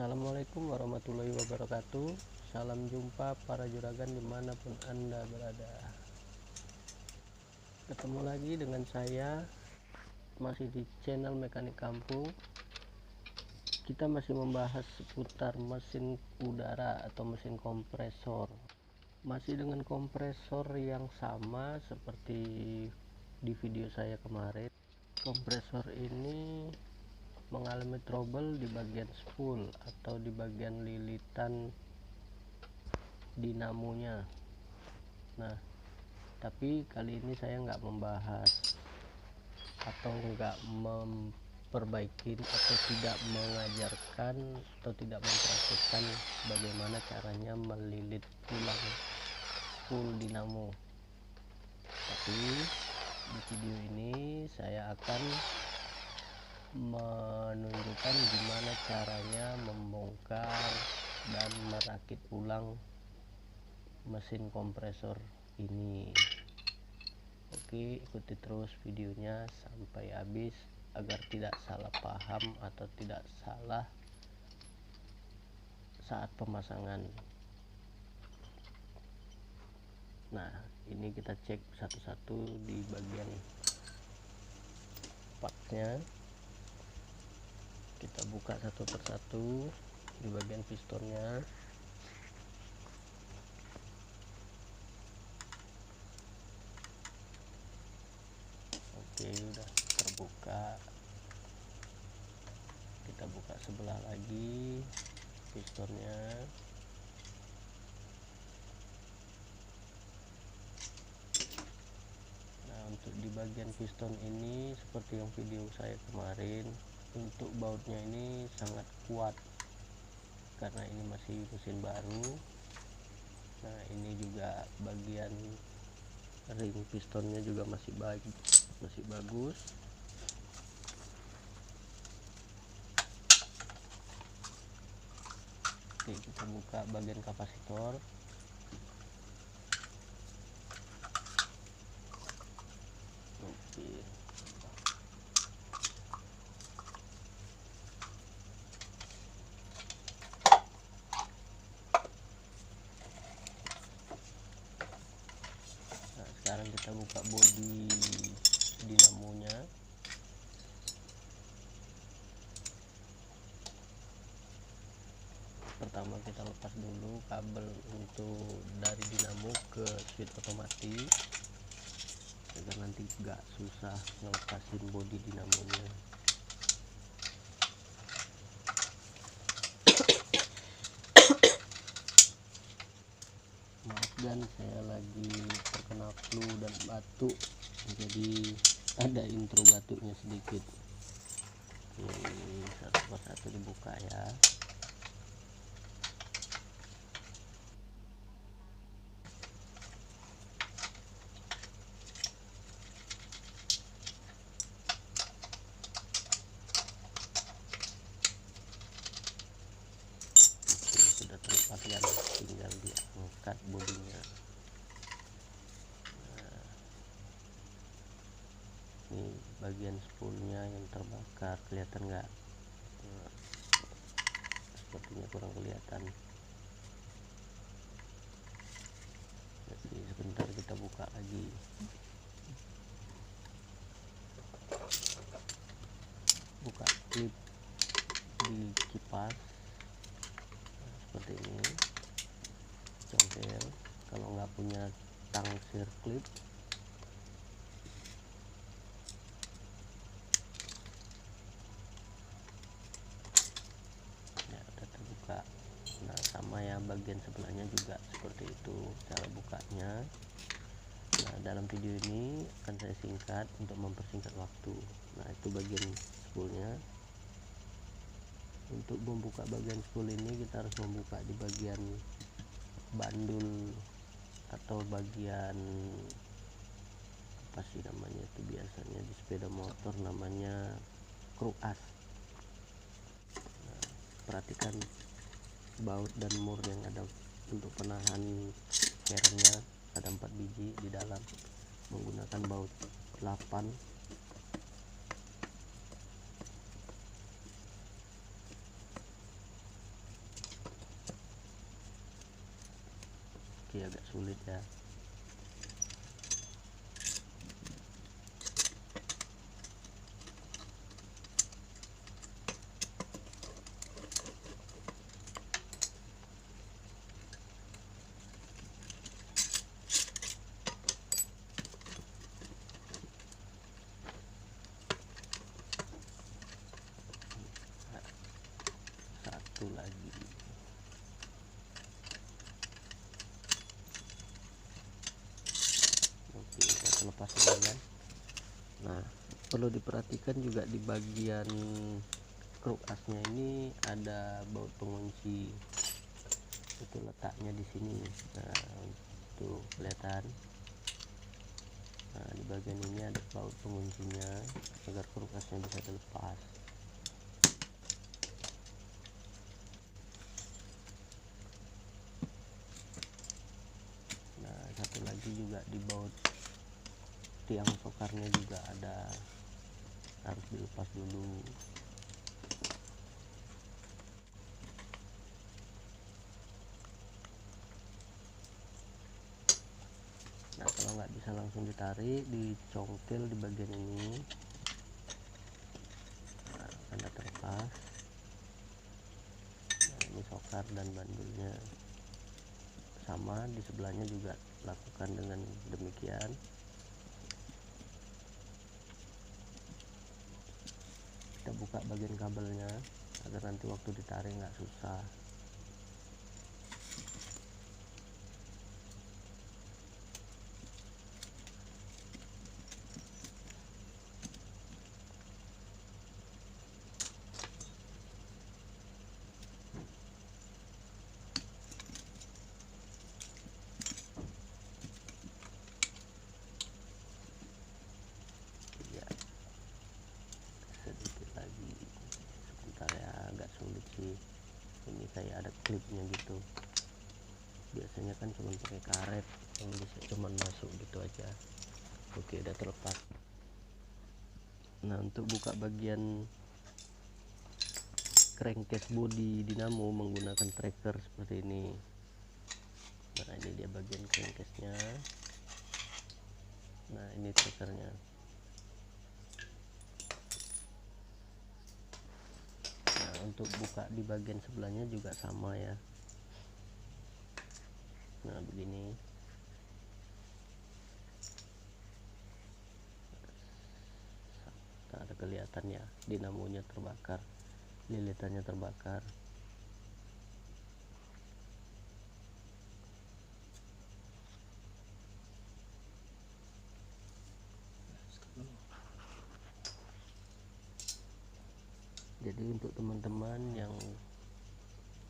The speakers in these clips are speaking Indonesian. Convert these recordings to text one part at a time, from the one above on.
Assalamualaikum warahmatullahi wabarakatuh. Salam jumpa para juragan dimanapun Anda berada. Ketemu lagi dengan saya, masih di channel Mekanik Kampung. Kita masih membahas seputar mesin udara atau mesin kompresor. Masih dengan kompresor yang sama seperti di video saya kemarin. Kompresor ini mengalami trouble di bagian spool atau di bagian lilitan dinamonya. Nah, tapi kali ini saya nggak membahas atau nggak memperbaiki atau tidak mengajarkan atau tidak mempraktikkan bagaimana caranya melilit ulang spool dinamo. Tapi di video ini saya akan menunjukkan gimana caranya membongkar dan merakit ulang mesin kompresor ini. Oke, ikuti terus videonya sampai habis agar tidak salah paham atau tidak salah saat pemasangan. Nah, ini kita cek satu-satu di bagian partnya. Kita buka satu persatu di bagian pistonnya. Oke, udah terbuka. Kita buka sebelah lagi pistonnya. Nah, untuk di bagian piston ini seperti yang video saya kemarin, untuk bautnya ini sangat kuat karena ini masih mesin baru. Nah, ini juga bagian ring pistonnya juga masih bagus. Oke, kita buka bagian kapasitor. Oke. Nah, sekarang kita buka bodi dinamonya. Pertama kita lepas dulu kabel untuk dari dinamo ke switch otomatis agar nanti gak susah ngelepasin bodi dinamonya. Maaf dan saya lagi terkena flu dan batuk, jadi ada intro batuknya sedikit. Ini satu persatu dibuka ya. Sudah terlepas dan tinggal diangkat bodinya. Nah, ini bagian spoolnya yang terbakar, kelihatan nggak? Nah, sepertinya kurang kelihatan. Jadi sebentar kita buka lagi. Buka klip di kipas seperti ini, congkel. Kalau nggak punya tang sirklip, ya udah terbuka. Nah, sama ya, bagian sebelahnya juga seperti itu cara bukanya. Nah, dalam video ini akan saya singkat untuk mempersingkat waktu. Nah, itu bagian spoolnya. Untuk membuka bagian spool ini kita harus membuka di bagian bandul atau bagian apa sih namanya itu, biasanya di sepeda motor namanya kruk as. Nah, perhatikan baut dan mur yang ada untuk penahan fairnya, ada 4 biji di dalam menggunakan baut 8. Oke, agak sulit ya. Satu lagi. Oke, kita lepas bagian. Nah, perlu diperhatikan juga di bagian kruk asnya ini ada baut pengunci. Itu letaknya di sini. Nah, tuh kelihatan. Nah, di bagian ini ada baut penguncinya agar kruk asnya bisa dilepas. Nah, satu lagi juga di baut tiang sokarnya juga ada, harus dilepas dulu. Nah, kalau nggak bisa langsung ditarik, dicongkel di bagian ini. Nah, akan terlepas. Nah, ini sokar dan bandulnya sama, di sebelahnya juga lakukan dengan demikian. Kita buka bagian kabelnya agar nanti waktu ditarik nggak susah. Ya, sedikit lagi, sebentar ya, agak sulit sih ini, kayak ada klipnya gitu. Biasanya kan cuma pakai karet, yang bisa cuma masuk gitu aja. Oke, udah terlepas. Nah, untuk buka bagian crankcase bodi dinamo menggunakan tracker seperti ini. Nah, ini dia bagian crankcase nya. Nah, ini trackernya. Nah, untuk buka di bagian sebelahnya juga sama ya. Nah, begini. Nah, ada kelihatan ya, dinamonya terbakar, lilitannya terbakar. Jadi untuk teman-teman yang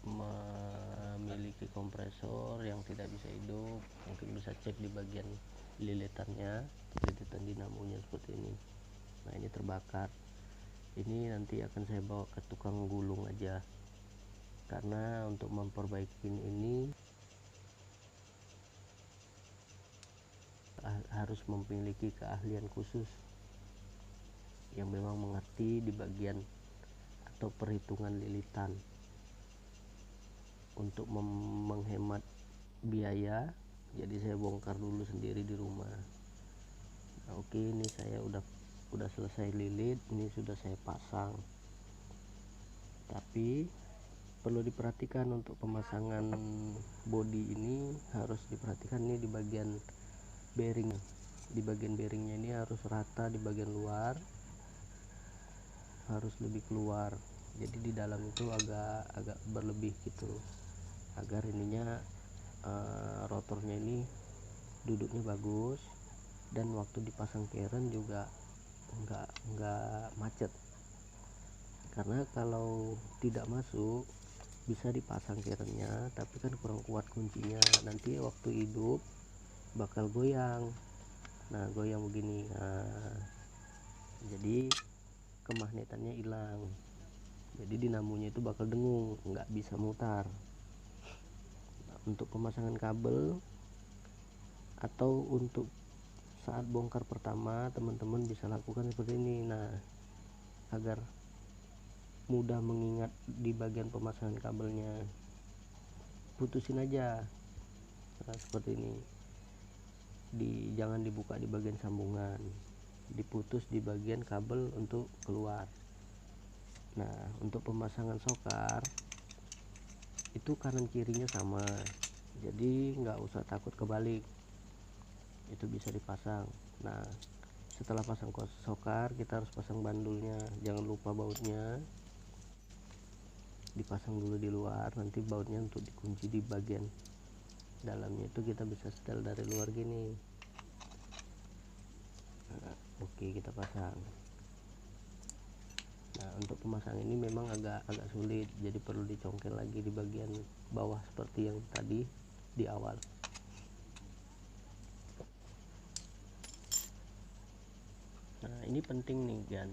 memiliki kompresor yang tidak bisa hidup, mungkin bisa cek di bagian lilitannya, lilitan dinamonya seperti ini. Nah, ini terbakar. Ini nanti akan saya bawa ke tukang gulung aja, karena untuk memperbaiki ini harus memiliki keahlian khusus yang memang mengerti di bagian atau perhitungan lilitan. Untuk menghemat biaya, jadi saya bongkar dulu sendiri di rumah. Nah, oke, ini saya udah selesai lilit, ini sudah saya pasang. Tapi perlu diperhatikan untuk pemasangan bodi ini, harus diperhatikan ini di bagian bearing. Di bagian bearingnya ini harus rata, di bagian luar harus lebih keluar, jadi di dalam itu agak berlebih gitu, agar ininya rotornya ini duduknya bagus, dan waktu dipasang keren juga nggak macet. Karena kalau tidak masuk, bisa dipasang kerennya tapi kan kurang kuat kuncinya, nanti waktu hidup bakal goyang. Nah, goyang begini. Nah, jadi kemagnetannya hilang, jadi dinamonya itu bakal dengung, nggak bisa mutar. Nah, untuk pemasangan kabel atau untuk saat bongkar pertama, teman-teman bisa lakukan seperti ini. Nah, agar mudah mengingat di bagian pemasangan kabelnya, putusin aja Nah, seperti ini. Jangan dibuka di bagian sambungan, diputus di bagian kabel untuk keluar. Nah, untuk pemasangan sokar itu kanan kirinya sama, jadi nggak usah takut kebalik, itu bisa dipasang. Nah, setelah pasang sokar kita harus pasang bandulnya, jangan lupa bautnya dipasang dulu di luar, nanti bautnya untuk dikunci di bagian dalamnya itu kita bisa setel dari luar gini. Nah, oke, kita pasang. Nah, untuk pemasang ini memang agak sulit, jadi perlu dicongkel lagi di bagian bawah seperti yang tadi di awal. Nah, ini penting nih Gan,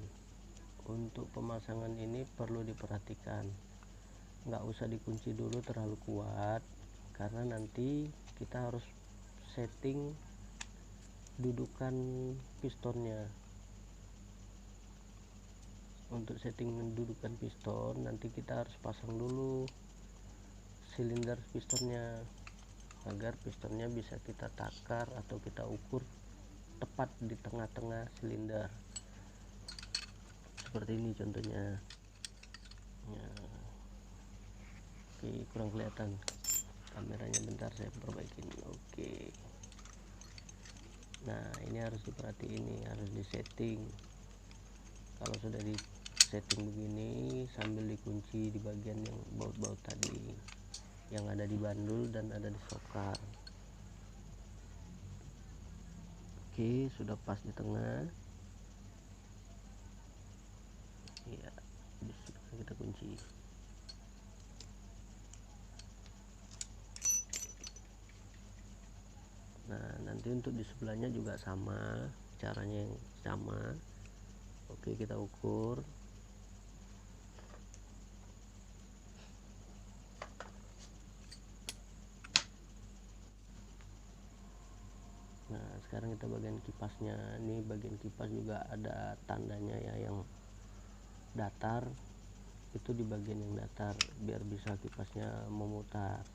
untuk pemasangan ini perlu diperhatikan, nggak usah dikunci dulu terlalu kuat, karena nanti kita harus setting dudukan pistonnya. Untuk setting dudukan piston nanti kita harus pasang dulu silinder pistonnya, agar pistonnya bisa kita takar atau kita ukur tepat di tengah-tengah silinder, seperti ini contohnya ya. Oke, kurang kelihatan kameranya, bentar saya perbaikin. Oke, nah ini harus diperhatiin, ini harus disetting. Kalau sudah di setting begini sambil dikunci di bagian yang baut-baut tadi yang ada di bandul dan ada di sokar. Oke, sudah pas di tengah ya, kita kunci. Nah, nanti untuk di sebelahnya juga sama, caranya yang sama. Oke, kita ukur. Nah, sekarang kita bagian kipasnya. Ini bagian kipas juga ada tandanya ya, yang datar itu di bagian yang datar biar bisa kipasnya memutar.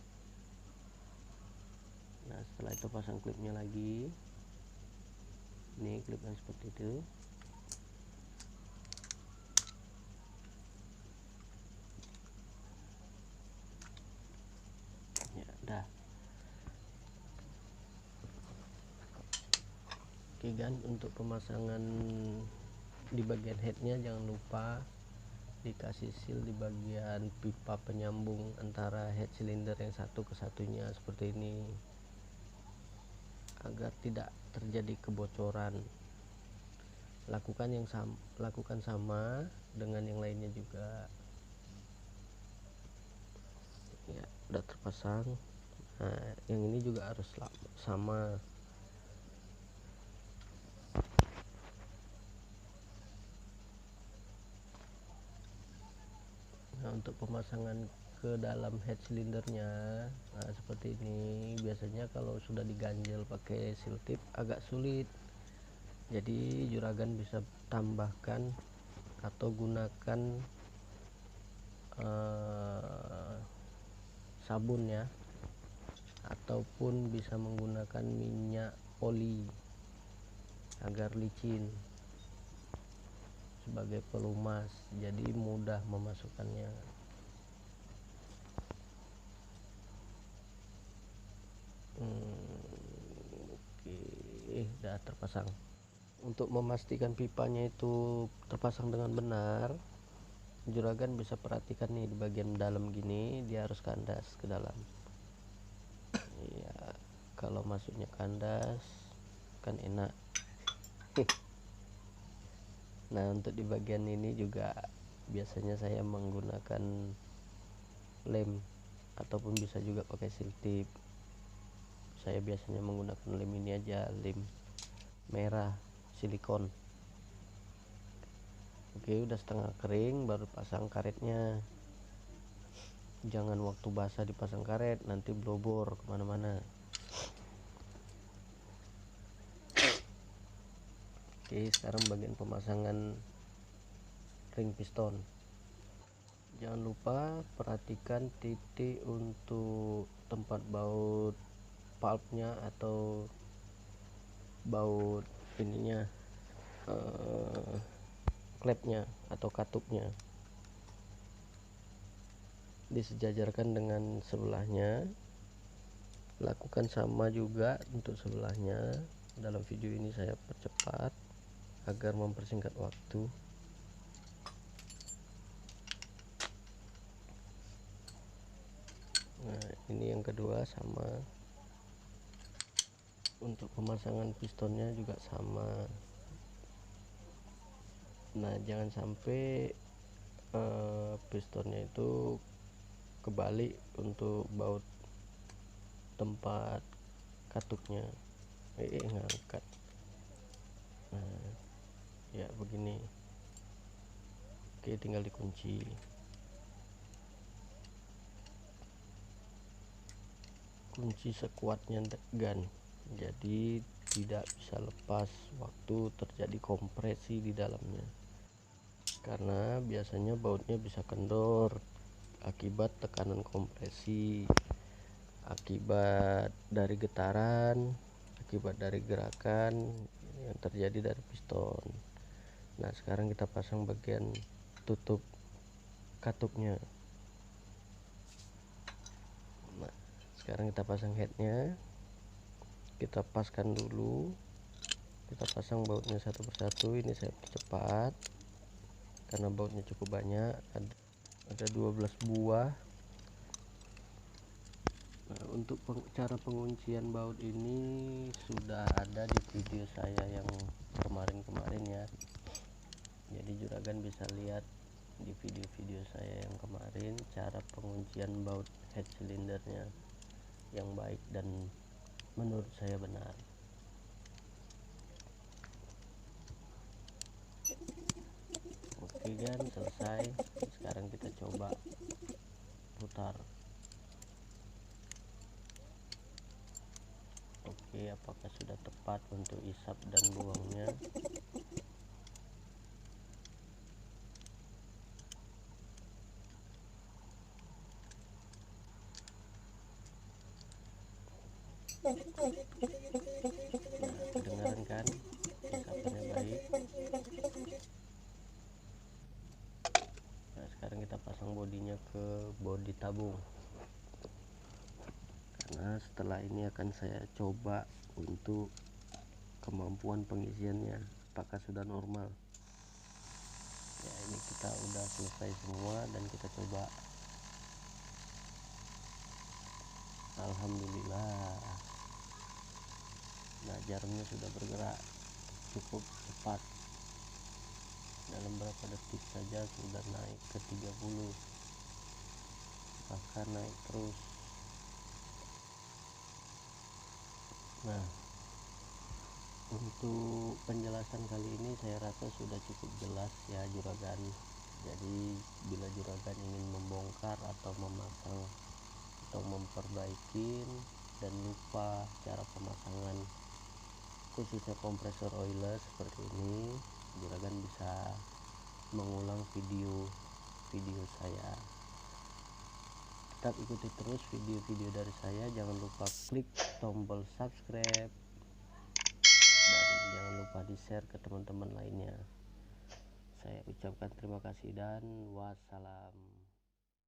Nah, setelah itu pasang klipnya lagi. Ini klipnya seperti itu. Ya, udah. Oke kan, untuk pemasangan di bagian headnya jangan lupa dikasih seal di bagian pipa penyambung antara head silinder yang satu ke satunya seperti ini, agar tidak terjadi kebocoran. Lakukan sama dengan yang lainnya juga. Ya, udah terpasang. Nah, yang ini juga harus sama. Nah, untuk pemasangan ke dalam head silindernya, nah seperti ini. Biasanya kalau sudah diganjel pakai seal tip agak sulit, jadi juragan bisa tambahkan atau gunakan sabun ya, ataupun bisa menggunakan minyak oli agar licin sebagai pelumas, jadi mudah memasukkannya. Oke, udah terpasang. Untuk memastikan pipanya itu terpasang dengan benar, juragan bisa perhatikan nih di bagian dalam gini, dia harus kandas ke dalam. Ya, kalau masuknya kandas kan enak. Nah, untuk di bagian ini juga biasanya saya menggunakan lem ataupun bisa juga pakai seal tip. Saya biasanya menggunakan lem ini aja, lem merah silikon. Oke, udah setengah kering baru pasang karetnya. Jangan waktu basah dipasang karet, nanti blobor kemana-mana. Oke, sekarang bagian pemasangan ring piston. Jangan lupa perhatikan titik untuk tempat baut valve-nya atau baut ininya, klepnya atau katupnya disejajarkan dengan sebelahnya. Lakukan sama juga untuk sebelahnya. Dalam video ini saya percepat agar mempersingkat waktu. Nah, ini yang kedua sama. Untuk pemasangan pistonnya juga sama. Nah, jangan sampai pistonnya itu kebalik untuk baut tempat katupnya ngangkat. Nah, ya begini. Oke, tinggal dikunci. Kunci sekuatnya gun, jadi tidak bisa lepas waktu terjadi kompresi di dalamnya, karena biasanya bautnya bisa kendor akibat tekanan kompresi, akibat dari getaran, akibat dari gerakan yang terjadi dari piston. Nah, sekarang kita pasang bagian tutup katupnya. Nah, sekarang kita pasang headnya, kita paskan dulu, kita pasang bautnya satu persatu. Ini saya percepat karena bautnya cukup banyak, ada 12 buah. Nah, untuk cara penguncian baut ini sudah ada di video saya yang kemarin ya, jadi juragan bisa lihat di video-video saya yang kemarin cara penguncian baut head silindernya yang baik dan menurut saya benar. Oke kan, selesai. Sekarang kita coba putar. Oke, apakah sudah tepat untuk isap dan buangnya? Nah, kedengaran kan isapannya baik. Nah, sekarang kita pasang bodinya ke bodi tabung, karena setelah ini akan saya coba untuk kemampuan pengisiannya apakah sudah normal. Ya, ini kita udah selesai semua dan kita coba. Alhamdulillah. Nah, jarumnya sudah bergerak cukup cepat, dalam berapa detik saja sudah naik ke 30, bahkan naik terus. Nah, untuk penjelasan kali ini saya rasa sudah cukup jelas ya juragan. Jadi bila juragan ingin membongkar atau memasang atau memperbaiki dan lupa cara pemasangan khususnya kompresor oiler seperti ini, juragan bisa mengulang video saya. Tetap ikuti terus video-video dari saya, jangan lupa klik tombol subscribe dan jangan lupa di share ke teman-teman lainnya. Saya ucapkan terima kasih dan wassalam.